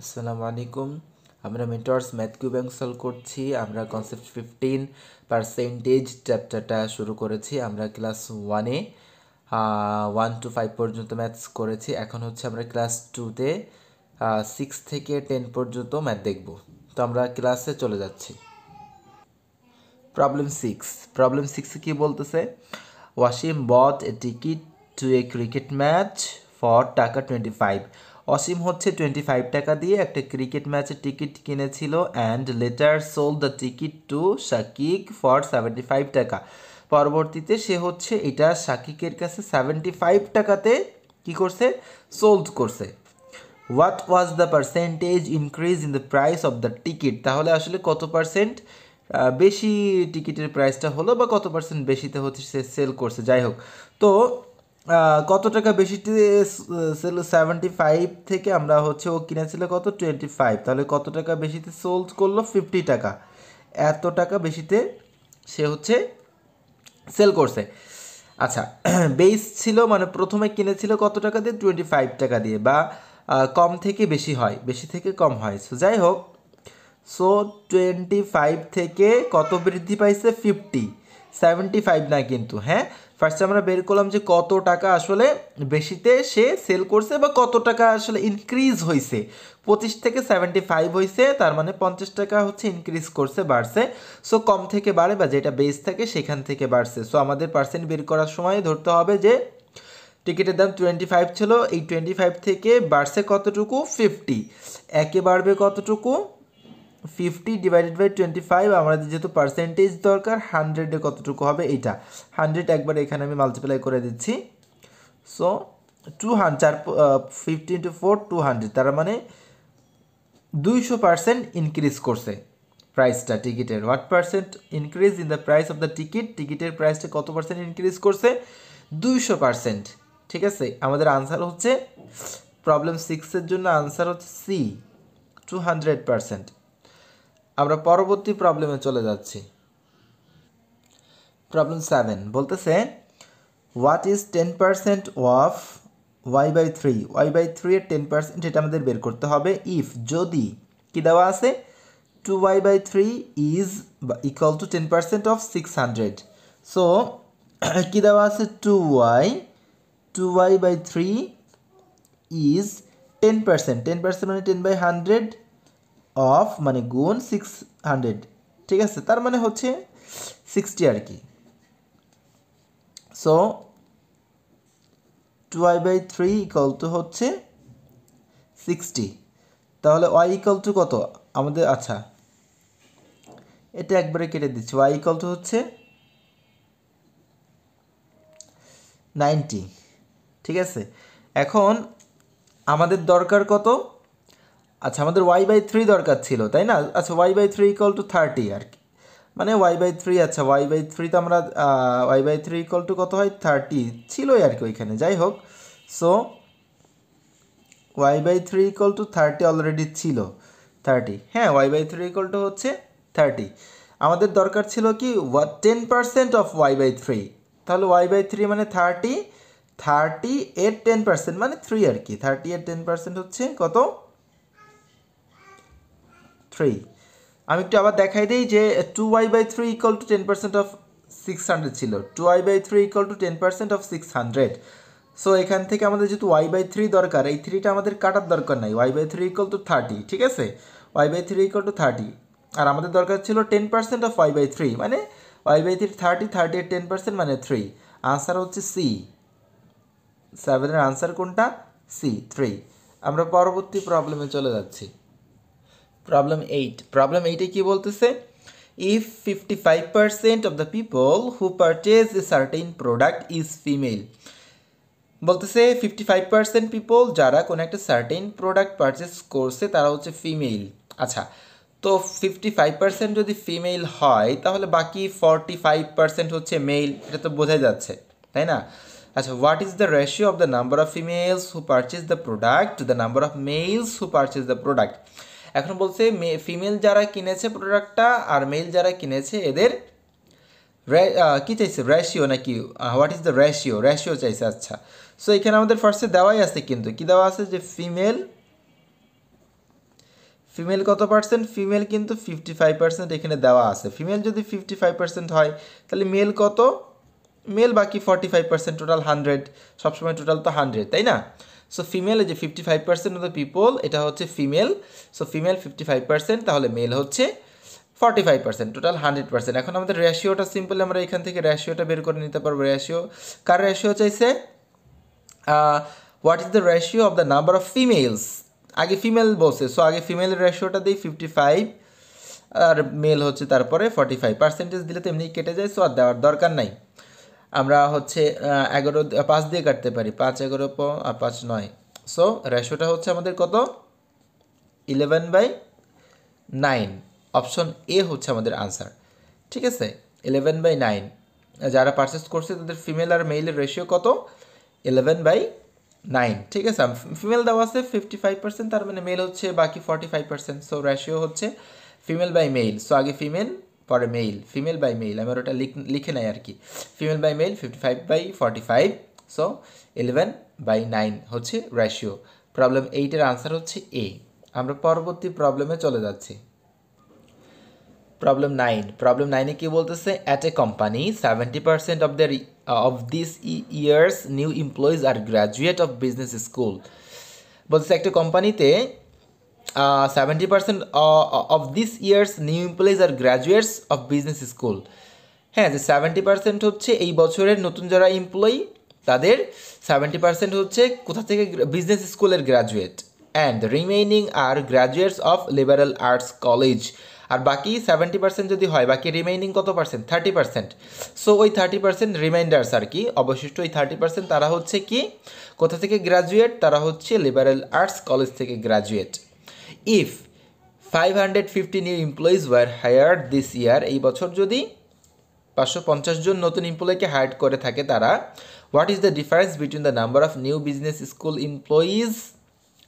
আসসালামু আলাইকুম। আমরা mentors math cube bank solve করছি। আমরা কনসেপ্ট 15 পার্সেন্টেজ চ্যাপ্টারটা শুরু করেছি। আমরা ক্লাস 1-এ 1 to 5 পর্যন্ত ম্যাথস করেছি। এখন হচ্ছে আমরা ক্লাস 2-তে 6 থেকে 10 পর্যন্ত ম্যাথ দেখব। তো আমরা ক্লাসে চলে যাচ্ছি। প্রবলেম 6 কি বলতেছে? Wasim bought a ticket to a cricket match for taka 25। অসীম হচ্ছে 25 টাকা দিয়ে একটা ক্রিকেট ম্যাচের টিকিট কিনেছিল and later sold the ticket to Shakik for 75 taka. পরবর্তীতে সে হচ্ছে এটা শাকিকের কাছে 75 টাকাতে কি করছে? সোল্ড করছে। What was the percentage increase in the price of the ticket? তাহলে আসলে কত পার্সেন্ট বেশি টিকিটের প্রাইসটা হলো বা কত পার্সেন্ট বেশিতে হচ্ছে সে সেল করছে, যাই হোক। তো কত টাকা বেশিতে সেল? 75 থেকে আমরা হচ্ছে ও কিনেছিল কত? 25। তাহলে কত টাকা বেশিতে সোল্ড করলো? 50 টাকা। এত টাকা বেশিতে সে হচ্ছে সেল করছে। আচ্ছা, বেস ছিল মানে প্রথমে কিনেছিল কত টাকা দিয়ে? 25 টাকা দিয়ে, বা কম থেকে বেশি হয়, বেশি থেকে কম হয়। সো যাই হোক, সো 25 থেকে কত বৃদ্ধি পাইছে? 50। 75 না কিন্তু, হ্যাঁ। ফার্স্টে আমরা বের করলাম যে কত টাকা আসলে বেশিতে সে সেল করছে বা কত টাকা আসলে ইনক্রিজ হয়েছে। 25 থেকে 75 হয়েছে, তার মানে 50 টাকা হচ্ছে ইনক্রিজ করছে, বাড়ছে। সো কম থেকে বাড়ে বা যেটা বেস থাকে সেখান থেকে বাড়ছে। সো আমাদের পার্সেন্ট বের করার সময় ধরতে হবে যে টিকিটের দাম 25 ছিল, এই 25 থেকে বাড়ছে কতটুকু? 50। একে বাড়বে কতটুকু? 50 ডিভাইডেড বাই 25। আমাদের যেহেতু পার্সেন্টেজ দরকার, 100-এ কতটুকু হবে? এইটা 100 একবার এখানে আমি মাল্টিপ্লাই করে দিচ্ছি। সো 200, 50 ইন্টু 4 200, তার মানে 200% ইনক্রিজ করছে প্রাইসটা টিকিটের। What percent increase in the price of the ticket? টিকিটের প্রাইসটা কত পার্সেন্ট ইনক্রিজ করছে? 200%। ঠিক আছে, আমাদের আনসার হচ্ছে প্রবলেম 6-এর জন্য আনসার হচ্ছে সি, 200%। আমরা পরবর্তী প্রবলেমে চলে যাচ্ছি। প্রবলেম 7 বলতেছে what is 10% of y/3? y/3 এর 10% এটা আমাদের বের করতে হবে। ইফ, যদি কি দেওয়া আছে? 2y/3 is equal two 10% of 600। So কি দেওয়া আছে? 2y/3 is 10%। 10% মানে 10/100 অফ মানে গুণ 600। ঠিক আছে, তার মানে হচ্ছে 60 আর কি। সো 2y/3 ইকুয়াল টু হচ্ছে 60। তাহলে y ইকুয়াল টু কত আমাদের? আচ্ছা, এটা একবারে কেটে দিচ্ছি। y ইকুয়াল টু হচ্ছে 90। ঠিক আছে, এখন আমাদের দরকার কত? আচ্ছা, আমাদের y/3 দরকার ছিল, তাই না? আচ্ছা, y/3 ইকুয়াল টু 30 আর কি, মানে y/3। আচ্ছা, y/3 তো আমরা y/3 ইকুয়াল টু কত হয়? 30 ছিলই আর কি ওইখানে, যাই হোক। So y/3 equal to 30 already ছিল, 30। হ্যাঁ, y/3 ইকুয়াল টু হচ্ছে 30। আমাদের দরকার ছিল কি? 10% অফ y/3। তাহলে y/3 মানে 30, 30 এর 10% মানে 3 আর কি। 30 এর 10% হচ্ছে কত? 3। আমি একটু আবার দেখাই দিই যে 2y/3 ইকুয়াল টু 10% অফ 600 ছিল। 2y/3 equal to 10% of 600। So এখান থেকে আমাদের যেহেতু y/3 দরকার, এই 3টা আমাদের কাটার দরকার নাই। y/3 ইকুয়াল টু 30, ঠিক আছে? y/3 ইকুয়াল টু 30, আর আমাদের দরকার ছিল 10% অফ y/3, মানে y/3 30, 30 এর 10% মানে 3। আনসার হচ্ছে সি। 7-এর আনসার কোনটা? সি, 3। আমরা পরবর্তী প্রবলেমে চলে যাচ্ছি। প্রবলেম 8-এ কি বলতেছে? If 55% of the people who purchase a certain product is female. বলতেছে 55% পিপল যারা কোনো একটা সার্টেন প্রোডাক্ট পারচেস করছে তারা হচ্ছে ফিমেল। আচ্ছা, তো 55% যদি ফিমেল হয় তাহলে বাকি 45% হচ্ছে মেল, এটা তো বোঝা যাচ্ছে, তাই না? আচ্ছা, what is the ratio of the number of females who purchase the product to the number of males who purchase the product? এখন বলছে ফিমেল যারা কিনেছে প্রোডাক্টটা আর মেল যারা কিনেছে এদের কি চাইছে? রেশিও নাকি? What is the ratio? Ratio চাইছে। আচ্ছা, সো এখানে আমাদের ফার্স্টে দেওয়াই আছে, কিন্তু কি দেওয়া আছে? যে ফিমেল ফিমেল কত পার্সেন্ট? ফিমেল কিন্তু 55% এখানে দেওয়া আছে। ফিমেল যদি 55% হয় তাহলে মেল কত? মেল বাকি 45%, টোটাল 100, সবসময় টোটাল তো 100, তাই না? সো ফিমেল যে 55% অফ দ্য পিপল, এটা হচ্ছে ফিমেল। সো ফিমেল 55%, তাহলে মেল হচ্ছে 45%, টোটাল 100%। এখন আমাদের রেশিওটা সিম্পল, আমরা এখান থেকে রেশিওটা বের করে নিতে পারবো। রেশিও, কার রেশিও চাইছে? What is the ratio of the number of females? আগে ফিমেল বলছে, সো আগে ফিমেলের রেশিওটা দিই 55, আর মেল হচ্ছে তারপরে 45%। দিলে তো এমনি কেটে যায়, সো আর দেওয়ার দরকার নাই। আমরা হচ্ছে 11 5 দিয়ে কাটতে পারি, 5 11 আর 5 9। সো রেশিওটা হচ্ছে আমাদের কত? 11/9। অপশন এ হচ্ছে আমাদের আনসার। ঠিক আছে, 11/9। যারা পারচেস করছে তাদের ফিমেল আর মেইলের রেশিও কত? 11/9। ঠিক আছে, ফিমেল দেওয়া আছে 55%, তার মানে মেল হচ্ছে বাকি 45%। সো রেশিও হচ্ছে ফিমেল বাই মেইল। সো আগে ফিমেল পরে মেইল, ফিমেল বাই মেইল, আমি ওটা লিখে নেই আর কি। ফিমেল বাই মেইল 55/45, সো 11/9 হচ্ছে রেশিও। প্রবলেম 8-এর আনসার হচ্ছে এ। আমরা পরবর্তী প্রবলেমে চলে যাচ্ছি। প্রবলেম 9। প্রবলেম 9-এ কি বলতেছে? At a company 70% of this years new employees are graduate of business school. বলতেছে একটা কোম্পানিতে 70% of this years new employees are graduates of business school. হ্যাঁ, যে 70% হচ্ছে এই বছরের নতুন যারা এমপ্লয়ি, তাদের 70% হচ্ছে কোথা থেকে? বিজনেস স্কুলের graduate. And remaining are graduates of liberal arts college. আর বাকি 70% যদি হয়, বাকি রিমেইনিং কত পার্সেন্ট? 30%। সো ওই 30% রিমাইন্ডার্স আর কি, অবশিষ্ট ওই 30% তারা হচ্ছে কি, কোথা থেকে গ্র্যাজুয়েট? তারা হচ্ছে লিবারাল আর্টস কলেজ থেকে graduate. If 550 new employees were hired this year, এই বছর যদি 550 জন নতুন এমপ্লয়িকে হায়ার করে থাকে তারা, what is the difference between the number of new business school employees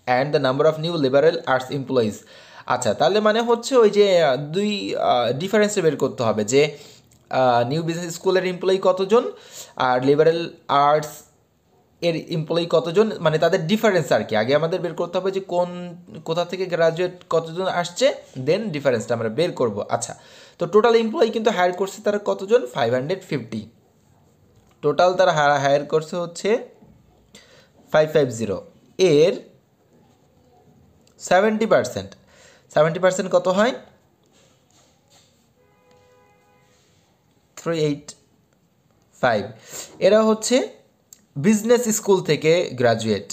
and the number of new liberal arts employees? আচ্ছা, তাহলে মানে হচ্ছে ওই যে দুই ডিফারেন্সে বের করতে হবে যে নিউ বিজনেস স্কুলের এমপ্লয়ি কতজন আর লিবারাল আর্টস এর এমপ্লয়ি কতজন, মানে তাদের ডিফারেন্স আর কি। আগে আমাদের বের করতে হবে যে কোথা থেকে গ্রাজুয়েট কতজন আসছে, দেন ডিফারেন্সটা আমরা বের করব। আচ্ছা, তো টোটাল এমপ্লয়ি কিন্তু হায়ার করছে তারা কতজন? 550। টোটাল তারা হায়ার করছে হচ্ছে 550। এর 70% কত হয়? 385। এরা হচ্ছে বিজনেস স্কুল থেকে গ্রাজুয়েট,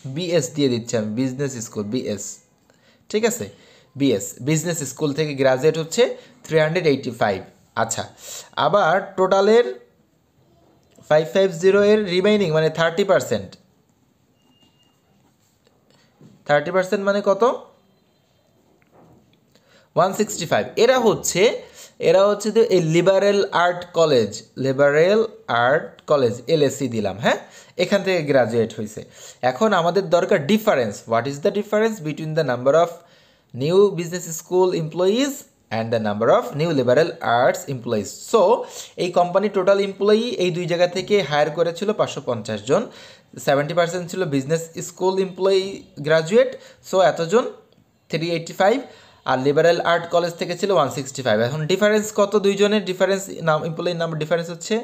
বিএস দিয়ে দিচ্ছি আমি, বিজনেস স্কুল বিএস। ঠিক আছে, বিএস বিজনেস স্কুল থেকে গ্রাজুয়েট হচ্ছে 385। আচ্ছা, আবার টোটালের 550 এর রিমেইনিং মানে 30% মানে কত? 165। এরা হচ্ছে যে এই লিবারেল আর্ট কলেজ এলএসসি দিলাম, হ্যাঁ, এখান থেকে গ্রাজুয়েট হয়েছে। এখন আমাদের দরকার difference. What is the difference between the number of new business school employees and the number of new liberal arts employees? So এই কোম্পানি টোটাল এমপ্লয়ি এই দুই জায়গা থেকে হায়ার করেছিল 550 জন। 70% ছিল business school employee graduate, so এতজন 385। আর liberal art college থেকে ছিল 165। এখন ডিফারেন্স কত? দুইজনের ডিফারেন্স, এমপ্লয়ির নাম্বার ডিফারেন্স হচ্ছে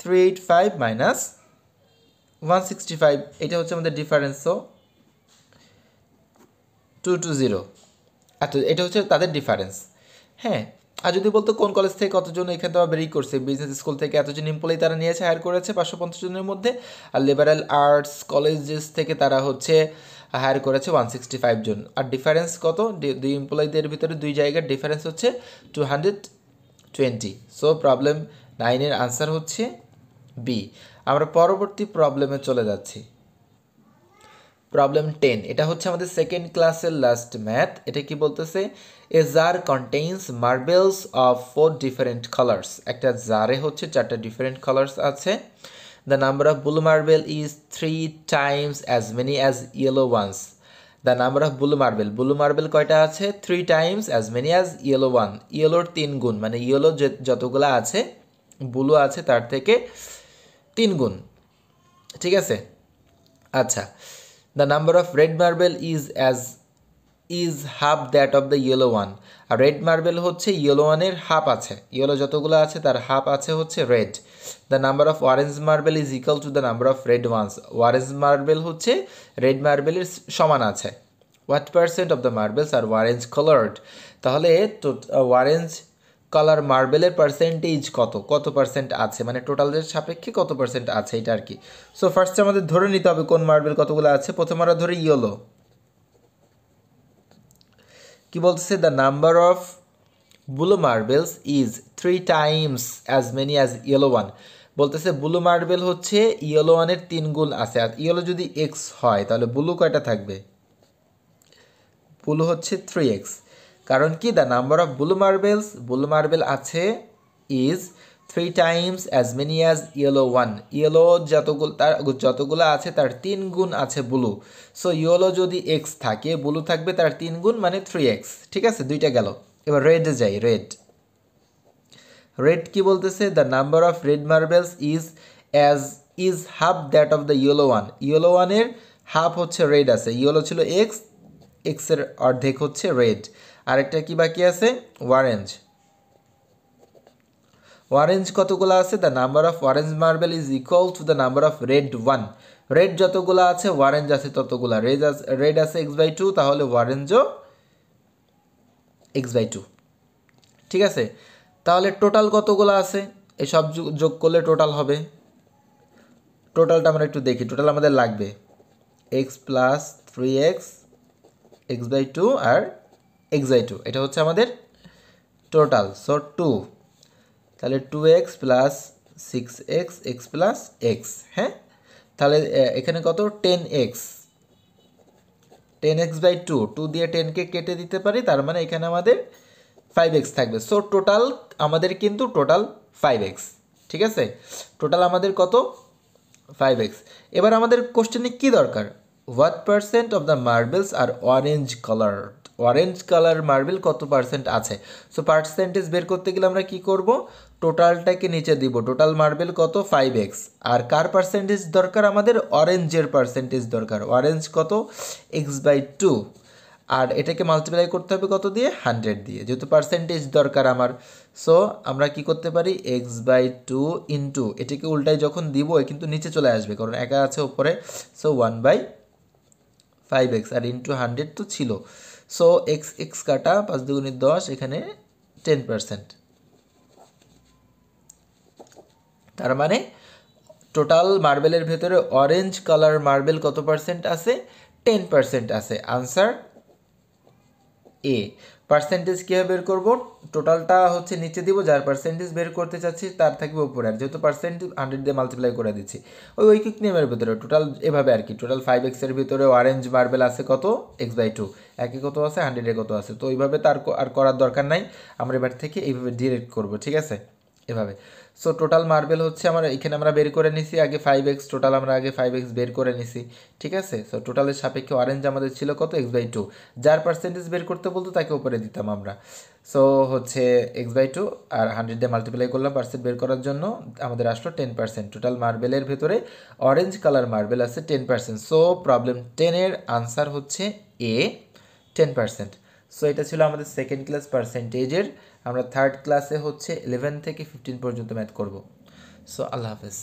385 মাইনাস 165। এটা হচ্ছে আমাদের ডিফারেন্স। সো 220। আচ্ছা, এটা হচ্ছে তাদের ডিফারেন্স। হ্যাঁ, আর যদি বলতো কোন কলেজ থেকে কতজন, এখানে তো বেরিয়ে করছে বিজনেস স্কুল থেকে এতজন এমপ্লয়ি তারা নিয়েছে, হায়ার করেছে 550 জনের মধ্যে। আর লিবারাল আর্টস কলেজেস থেকে তারা হচ্ছে হায়ার করেছে 165 জন। আর ডিফারেন্স কত? দুই এমপ্লয়ীদের ভিতরে দুই জায়গার ডিফারেন্স হচ্ছে 220। সো প্রবলেম 9-এর আনসার হচ্ছে বি। আমরা পরবর্তী প্রবলেমে চলে যাচ্ছি। প্রবলেম 10, এটা হচ্ছে আমাদের সেকেন্ড ক্লাসের লাস্ট ম্যাথ। এটা কি বলতেছে? A jar contains marbles of 4 different colours. একটা জারে হচ্ছে 4টা ডিফারেন্ট কালার্স আছে। The number of blue marble is 3 times as many as yellow ones. The number of blue marble কয়টা আছে? 3 times as many as yellow one. ইয়েলোর 3 গুণ, মানে yellow যতগুলো আছে ব্লু আছে তার থেকে 3 গুণ। ঠিক আছে, আচ্ছা। The number of red marble is half that of the yellow one. আর রেড মার্বেল হচ্ছে ইয়েলো ওয়ানের হাফ আছে, ইয়েলো যতগুলো আছে তার হাফ আছে হচ্ছে red. The number of orange marble is equal to the number of red ones. Orange marble হচ্ছে রেড মার্বেলের সমান আছে। What percent of the marbles are orange coloured. তাহলে অরেঞ্জ কালার মার্বেলের পার্সেন্টেজ কত পার্সেন্ট আছে, মানে টোটালের সাপেক্ষে কত পার্সেন্ট আছে এটা আর কি। সো ফার্স্টে আমাদের ধরে নিতে হবে কোন মার্বেল কতগুলো আছে। প্রথমে আমরা ধরি ইয়েলো। কি বলতেছে, the number of blue marbles is 3 times as many as yellow one. বলতেছে ব্লু মার্বেল হচ্ছে ইয়েলো ওয়ানের 3 গুণ আছে। আর ইয়েলো যদি এক্স হয় তাহলে ব্লু কয়টা থাকবে, ব্লু হচ্ছে 3x। কারণ কি, the number of blue marble আছে is 3 times as many as yellow one. Yellow যতগুলো আছে তার 3 গুণ আছে ব্লু। সো ইয়েলো যদি এক্স থাকে, ব্লু থাকবে তার 3 গুণ মানে 3x। ঠিক আছে, দুইটা গেল। এবার রেডে যাই। রেড কি বলতেছে, the number of red marbles is half that of the yellow one. Yellow ওয়ানের হাফ হচ্ছে রেড আছে। ইয়েলো ছিল এক্সের অর্ধেক হচ্ছে রেড। আরেকটা কি বাকি আছে, অরেঞ্জ কতগুলো আছে, the number of orange marble is equal to the number of red one. Red যতগুলো আছে অরেঞ্জ আছে ততগুলা। রেড আছে x/2, তাহলে অরেঞ্জও x/2। ঠিক আছে, তাহলে টোটাল কতগুলো আছে, এসব যোগ করলে টোটাল হবে। টোটালটা আমরা একটু দেখি। টোটাল আমাদের লাগবে x + 3x x/2 আর x/2, এটা হচ্ছে আমাদের টোটাল। সো 2, তাহলে 2x + 6x x + x। হ্যাঁ, তাহলে এখানে কত, 10x/2। 2 দিয়ে 10কে কেটে দিতে পারি, তার মানে এখানে আমাদের 5x থাকবে। সো টোটাল আমাদের কিন্তু 5x। ঠিক আছে, টোটাল আমাদের কত, 5x। এবার আমাদের কোশ্চেনে কি দরকার, what percent of the marbles are orange colour. Orange colour marble কত পার্সেন্ট আছে। সো পার্সেন্টেজ বের করতে গেলে আমরা কি করব, টোটালটাকে নিচে দিব। টোটাল মার্বেল কত, 5x। আর কার পার্সেন্টেজ দরকার, আমাদের অরেঞ্জের পার্সেন্টেজ দরকার। অরেঞ্জ কত, x/2। আর এটাকে মাল্টিপ্লাই করতে হবে কত দিয়ে, 100 দিয়ে, যেহেতু পার্সেন্টেজ দরকার আমার। সো আমরা কি করতে পারি, x/2 ইন্টু, এটাকে উল্টায় যখন দিব কিন্তু নিচে চলে আসবে কারণ একা আছে উপরে। সো 1/5x আর ইন্টু 100 তো ছিল। সো x কাটা, 5 × 2 = 10, এখানে 10%। তার মানে টোটাল মার্বেলের ভেতরে অরেঞ্জ কালার মার্বেল কত পার্সেন্ট আছে, 10% আছে। আনসার এ। পার্সেন্টেজ কীভাবে বের করব, টোটালটা হচ্ছে নিচে দিব, যার পার্সেন্টেজ বের করতে চাচ্ছি তার থাকবে উপরে। আর যেহেতু পার্সেন্টেজ 100 দিয়ে মাল্টিপ্লাই করে দিচ্ছি ওই ঐকিক নিয়মের ভিতরে, টোটাল এভাবে আর কি। টোটাল 5x এর ভিতরে অরেঞ্জ মার্বেল আছে কত, x/2। একে কত আছে, 100-এ কত আছে। তো ওইভাবে তার আর করার দরকার নাই, আমরা এবার থেকে এইভাবে ডিরেক্ট করব। ঠিক আছে, এভাবে। সো টোটাল মার্বেল হচ্ছে আমার এখানে আমরা বের করে নিছি আগে 5x। টোটাল আমরা আগে 5x বের করে নিছি। ঠিক আছে, সো টোটালের সাপেক্ষে অরেঞ্জ আমাদের ছিল কত, x/2। যার পার্সেন্টেজ বের করতে বলতো তাকে উপরে দিতাম আমরা। সো হচ্ছে x/2 আর 100 দিয়ে মাল্টিপ্লাই করলাম পার্সেন্ট বের করার জন্য, আমাদের আসলো 10%। টোটাল মার্বেলের ভেতরে অরেঞ্জ কালার মার্বেল আছে 10%। সো প্রবলেম 10-এর আনসার হচ্ছে এ, 10%। সো এটা ছিল আমাদের সেকেন্ড ক্লাস পার্সেন্টেজের। আমরা থার্ড ক্লাসে হচ্ছে 11 থেকে 15 পর্যন্ত ম্যাথ করব। সো আল্লাহ হাফেজ।